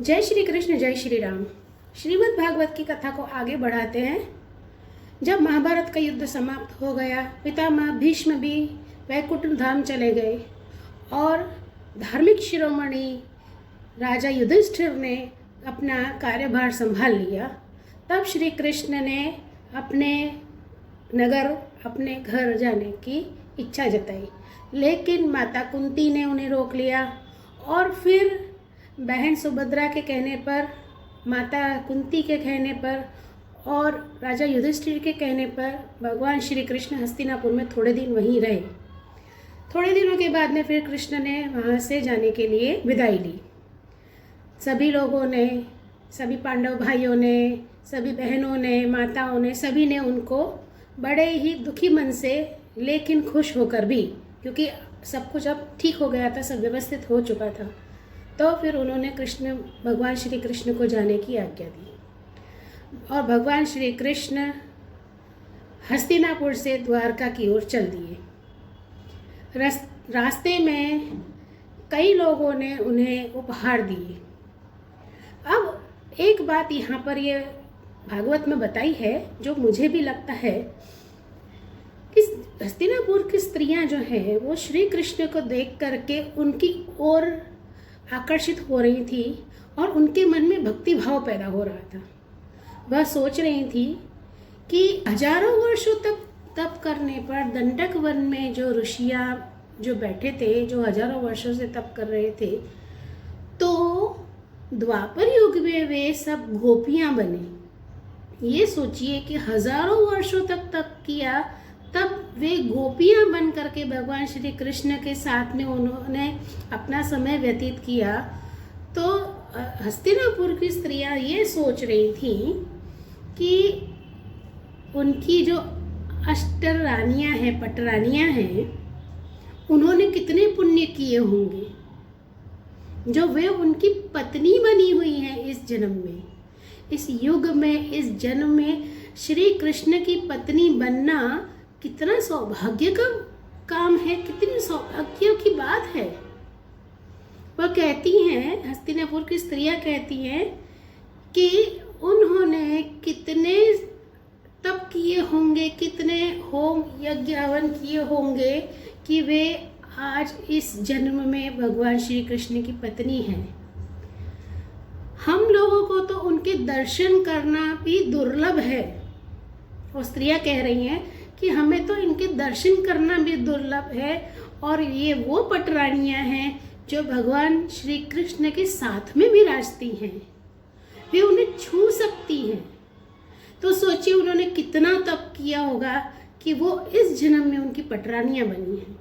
जय श्री कृष्ण, जय श्री राम। श्रीमद् भागवत की कथा को आगे बढ़ाते हैं। जब महाभारत का युद्ध समाप्त हो गया, पितामह भीष्म भी वैकुंठ धाम चले गए और धार्मिक शिरोमणि राजा युधिष्ठिर ने अपना कार्यभार संभाल लिया। तब श्री कृष्ण ने अपने नगर, अपने घर जाने की इच्छा जताई, लेकिन माता कुंती ने उन्हें रोक लिया और फिर बहन सुभद्रा के कहने पर, माता कुंती के कहने पर और राजा युधिष्ठिर के कहने पर भगवान श्री कृष्ण हस्तिनापुर में थोड़े दिन वहीं रहे। थोड़े दिनों के बाद में फिर कृष्ण ने वहाँ से जाने के लिए विदाई ली। सभी लोगों ने, सभी पांडव भाइयों ने, सभी बहनों ने, माताओं ने, सभी ने उनको बड़े ही दुखी मन से लेकिन खुश होकर भी, क्योंकि सब कुछ अब ठीक हो गया था, सब व्यवस्थित हो चुका था, तो फिर उन्होंने भगवान श्री कृष्ण को जाने की आज्ञा दी और भगवान श्री कृष्ण हस्तिनापुर से द्वारका की ओर चल दिए। रास्ते में कई लोगों ने उन्हें उपहार दिए। अब एक बात यहाँ पर ये भागवत में बताई है जो मुझे भी लगता है कि हस्तिनापुर की स्त्रियां जो हैं वो श्री कृष्ण को देख करके उनकी ओर आकर्षित हो रही थी और उनके मन में भक्ति भाव पैदा हो रहा था। वह सोच रही थी कि हजारों वर्षों तक तप करने पर दंडक वन में जो ऋषियाँ जो बैठे थे, जो हजारों वर्षों से तप कर रहे थे, तो द्वापर युग में वे सब गोपियाँ बने। ये सोचिए कि हजारों वर्षों तक तप किया, तब वे गोपियाँ बन करके भगवान श्री कृष्ण के साथ में उन्होंने अपना समय व्यतीत किया। तो हस्तिनापुर की स्त्रियाँ ये सोच रही थीं कि उनकी जो अष्ट रानियाँ हैं, पटरानियाँ हैं, उन्होंने कितने पुण्य किए होंगे जो वे उनकी पत्नी बनी हुई हैं इस जन्म में, इस युग में, इस जन्म में श्री कृष्ण की पत्नी बनना कितना सौभाग्य का काम है, कितनी सौभाग्य की बात है। वह कहती हैं, हस्तिनापुर की स्त्रियां कहती हैं कि उन्होंने कितने तप किए होंगे, कितने होम यज्ञ हवन किए होंगे कि वे आज इस जन्म में भगवान श्री कृष्ण की पत्नी हैं। हम लोगों को तो उनके दर्शन करना भी दुर्लभ है। वो स्त्रियां कह रही हैं कि हमें तो इनके दर्शन करना भी दुर्लभ है और ये वो पटरानियाँ हैं जो भगवान श्री कृष्ण के साथ में विराजती हैं, वे उन्हें छू सकती हैं। तो सोचिए उन्होंने कितना तप किया होगा कि वो इस जन्म में उनकी पटरानियाँ बनी हैं।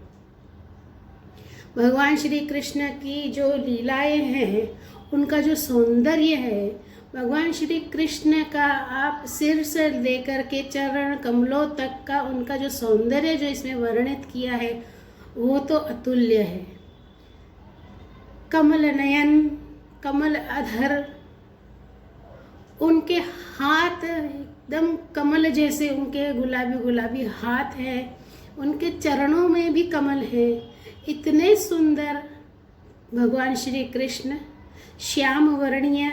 भगवान श्री कृष्ण की जो लीलाएं हैं, उनका जो सौंदर्य है, भगवान श्री कृष्ण का आप सिर से लेकर के चरण कमलों तक का उनका जो सौंदर्य जो इसमें वर्णित किया है वो तो अतुल्य है। कमल नयन, कमल अधर, उनके हाथ एकदम कमल जैसे, उनके गुलाबी गुलाबी हाथ हैं, उनके चरणों में भी कमल है। इतने सुंदर भगवान श्री कृष्ण, श्याम वर्णीय,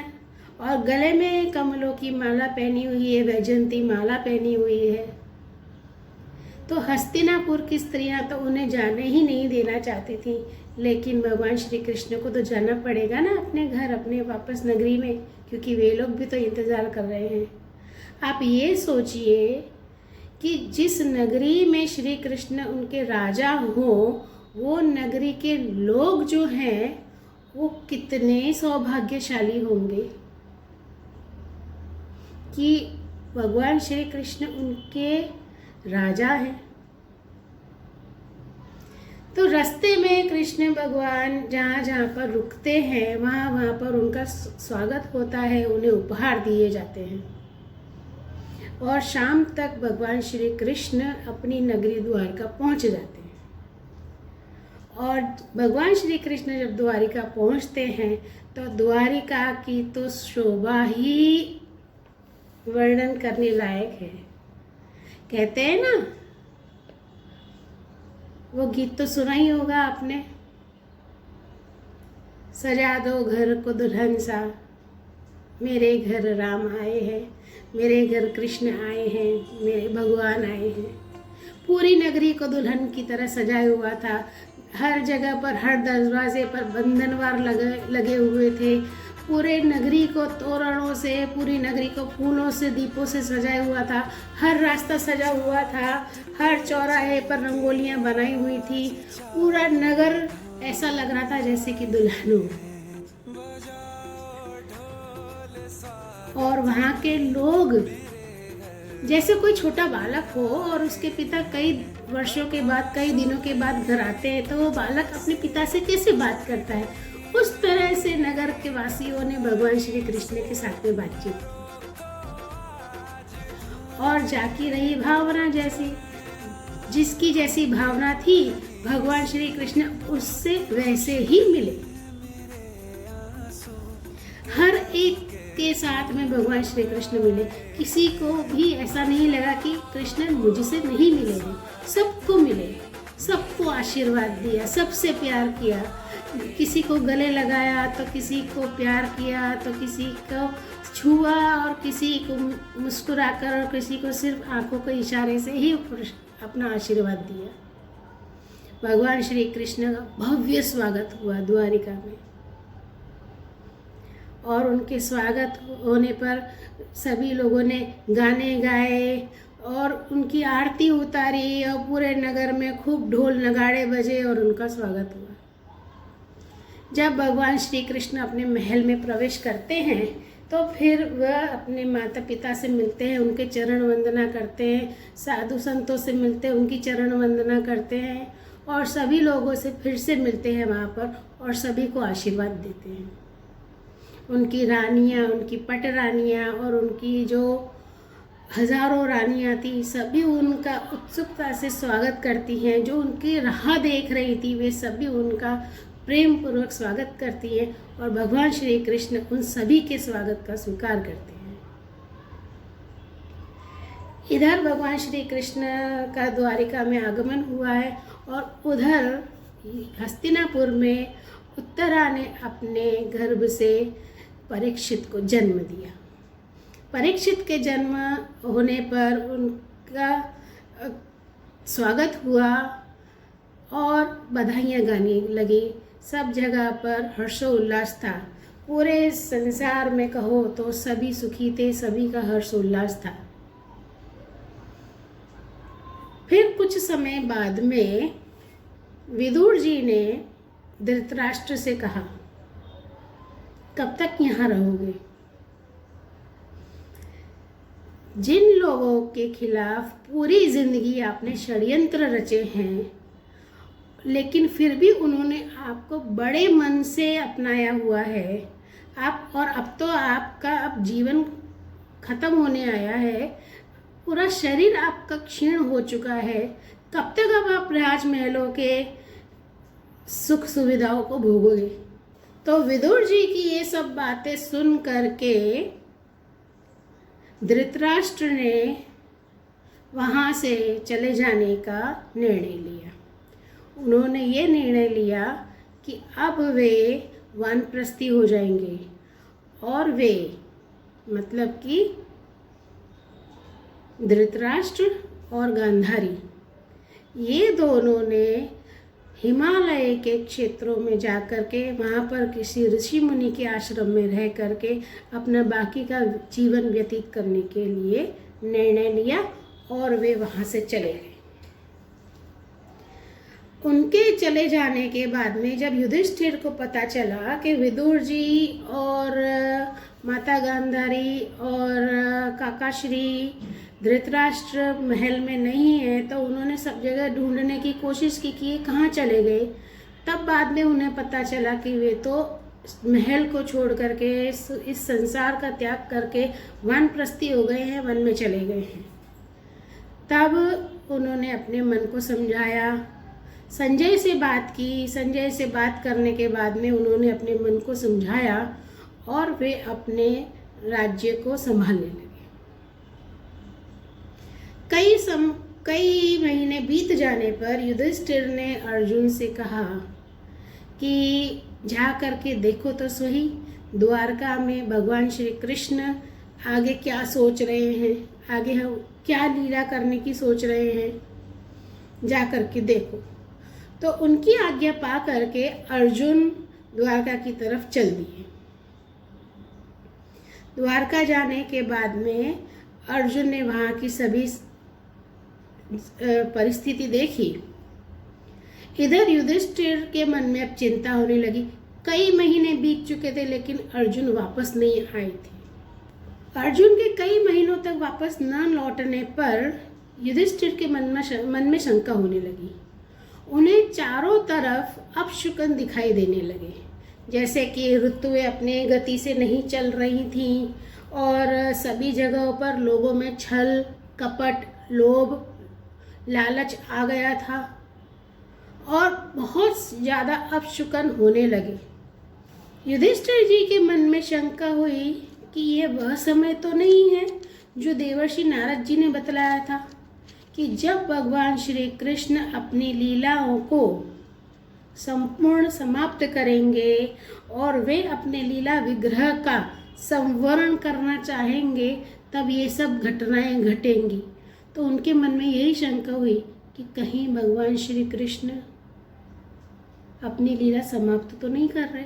और गले में कमलों की माला पहनी हुई है, वैजयंती माला पहनी हुई है। तो हस्तिनापुर की स्त्रियां तो उन्हें जाने ही नहीं देना चाहती थी, लेकिन भगवान श्री कृष्ण को तो जाना पड़ेगा ना अपने घर, अपने वापस नगरी में, क्योंकि वे लोग भी तो इंतज़ार कर रहे हैं। आप ये सोचिए कि जिस नगरी में श्री कृष्ण उनके राजा हो, वो नगरी के लोग जो हैं वो कितने सौभाग्यशाली होंगे कि भगवान श्री कृष्ण उनके राजा हैं। तो रास्ते में कृष्ण भगवान जहाँ जहाँ पर रुकते हैं वहाँ वहाँ पर उनका स्वागत होता है, उन्हें उपहार दिए जाते हैं और शाम तक भगवान श्री कृष्ण अपनी नगरी द्वारका पहुँच जाते हैं। और भगवान श्री कृष्ण जब द्वारिका पहुँचते हैं तो द्वारिका की तो शोभा ही वर्णन करने लायक है। कहते हैं ना, वो गीत तो सुना ही होगा आपने, सजा दो घर को दुल्हन सा, मेरे घर राम आए हैं, मेरे घर कृष्ण आए हैं, मेरे भगवान आए हैं। पूरी नगरी को दुल्हन की तरह सजाया हुआ था। हर जगह पर, हर दरवाजे पर बंधनवार लगे हुए थे। पूरे नगरी को तोरणों से, पूरी नगरी को फूलों से, दीपों से सजाया हुआ था। हर रास्ता सजा हुआ था। हर चौराहे पर रंगोलियां बनाई हुई थी। पूरा नगर ऐसा लग रहा था जैसे कि दुल्हन हो। और वहाँ के लोग जैसे कोई छोटा बालक हो और उसके पिता कई वर्षों के बाद, कई दिनों के बाद घर आते हैं, तो वो बालक अपने पिता से कैसे बात करता है, उस तरह से नगर के वासियों ने भगवान श्री कृष्ण के साथ में बातचीत की। और जाकी रही भावना जैसी, जिसकी जैसी भावना थी भगवान श्री कृष्ण उससे वैसे ही मिले। हर एक के साथ में भगवान श्री कृष्ण मिले। किसी को भी ऐसा नहीं लगा कि कृष्ण मुझसे नहीं मिले हैं। सबको मिले, सबको आशीर्वाद दिया, सबसे प्यार किया। किसी को गले लगाया तो किसी को प्यार किया, तो किसी को छुआ और किसी को मुस्कुराकर, और किसी को सिर्फ आंखों के इशारे से ही अपना आशीर्वाद दिया। भगवान श्री कृष्ण का भव्य स्वागत हुआ द्वारिका में। और उनके स्वागत होने पर सभी लोगों ने गाने गाए और उनकी आरती उतारी और पूरे नगर में खूब ढोल नगाड़े बजे और उनका स्वागत हुआ। जब भगवान श्री कृष्ण अपने महल में प्रवेश करते हैं तो फिर वह अपने माता पिता से मिलते हैं, उनके चरण वंदना करते हैं, साधु संतों से मिलते हैं, उनकी चरण वंदना करते हैं और सभी लोगों से फिर से मिलते हैं वहाँ पर और सभी को आशीर्वाद देते हैं। उनकी रानियाँ, उनकी पट रानियाँ और उनकी जो हजारों रानियाँ थी, सभी उनका उत्सुकता से स्वागत करती हैं। जो उनकी राह देख रही थी वे सभी उनका प्रेम पूर्वक स्वागत करती हैं और भगवान श्री कृष्ण उन सभी के स्वागत का स्वीकार करते हैं। इधर भगवान श्री कृष्ण का द्वारिका में आगमन हुआ है और उधर हस्तिनापुर में उत्तरा ने अपने गर्भ से परीक्षित को जन्म दिया। परीक्षित के जन्म होने पर उनका स्वागत हुआ और बधाइयाँ गाने लगी। सब जगह पर हर्षोल्लास था। पूरे संसार में कहो तो सभी सुखी थे, सभी का हर्षोल्लास था। फिर कुछ समय बाद में विदुर जी ने धृतराष्ट्र से कहा, कब तक यहाँ रहोगे? जिन लोगों के खिलाफ पूरी जिंदगी आपने षड्यंत्र रचे हैं, लेकिन फिर भी उन्होंने आपको बड़े मन से अपनाया हुआ है, आप और अब तो आपका अब जीवन खत्म होने आया है, पूरा शरीर आपका क्षीण हो चुका है, कब तक अब आप राजमहलों के सुख सुविधाओं को भोगोगे? तो विदुर जी की ये सब बातें सुन करके धृतराष्ट्र ने वहाँ से चले जाने का निर्णय लिया। उन्होंने ये निर्णय लिया कि अब वे वानप्रस्थी हो जाएंगे और वे मतलब कि धृतराष्ट्र और गांधारी ये दोनों ने हिमालय के क्षेत्रों में जाकर के वहाँ पर किसी ऋषि मुनि के आश्रम में रह करके अपना बाकी का जीवन व्यतीत करने के लिए निर्णय लिया और वे वहाँ से चले गए। उनके चले जाने के बाद में जब युधिष्ठिर को पता चला कि विदुर जी और माता गांधारी और काका श्री धृतराष्ट्र महल में नहीं है, तो उन्होंने सब जगह ढूंढने की कोशिश की कि ये कहाँ चले गए। तब बाद में उन्हें पता चला कि वे तो महल को छोड़ करके इस संसार का त्याग करके वानप्रस्थी हो गए हैं, वन में चले गए हैं। तब उन्होंने अपने मन को समझाया, संजय से बात की। संजय से बात करने के बाद में उन्होंने अपने मन को समझाया और वे अपने राज्य को संभालने लगे। कई महीने बीत जाने पर युधिष्ठिर ने अर्जुन से कहा कि जा करके देखो तो सही, द्वारका में भगवान श्री कृष्ण आगे क्या सोच रहे हैं, आगे हम क्या लीला करने की सोच रहे हैं, जा कर के देखो। तो उनकी आज्ञा पा करके अर्जुन द्वारका की तरफ चल दिए। द्वारका जाने के बाद में अर्जुन ने वहाँ की सभी परिस्थिति देखी। इधर युधिष्ठिर के मन में अब चिंता होने लगी। कई महीने बीत चुके थे लेकिन अर्जुन वापस नहीं आए थे। अर्जुन के कई महीनों तक वापस न लौटने पर युधिष्ठिर के मन में शंका होने लगी। उन्हें चारों तरफ अपशकुन दिखाई देने लगे, जैसे कि ऋतुएं अपने गति से नहीं चल रही थीं और सभी जगहों पर लोगों में छल कपट लोभ लालच आ गया था और बहुत ज़्यादा अपशकुन होने लगे। युधिष्ठिर जी के मन में शंका हुई कि यह वह समय तो नहीं है जो देवर्षि नारद जी ने बतलाया था कि जब भगवान श्री कृष्ण अपनी लीलाओं को संपूर्ण समाप्त करेंगे और वे अपने लीला विग्रह का संवरण करना चाहेंगे तब ये सब घटनाएं घटेंगी। तो उनके मन में यही शंका हुई कि कहीं भगवान श्री कृष्ण अपनी लीला समाप्त तो नहीं कर रहे।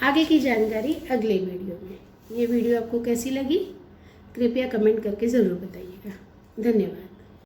आगे की जानकारी अगले वीडियो में। ये वीडियो आपको कैसी लगी कृपया कमेंट करके ज़रूर बताइएगा। धन्यवाद।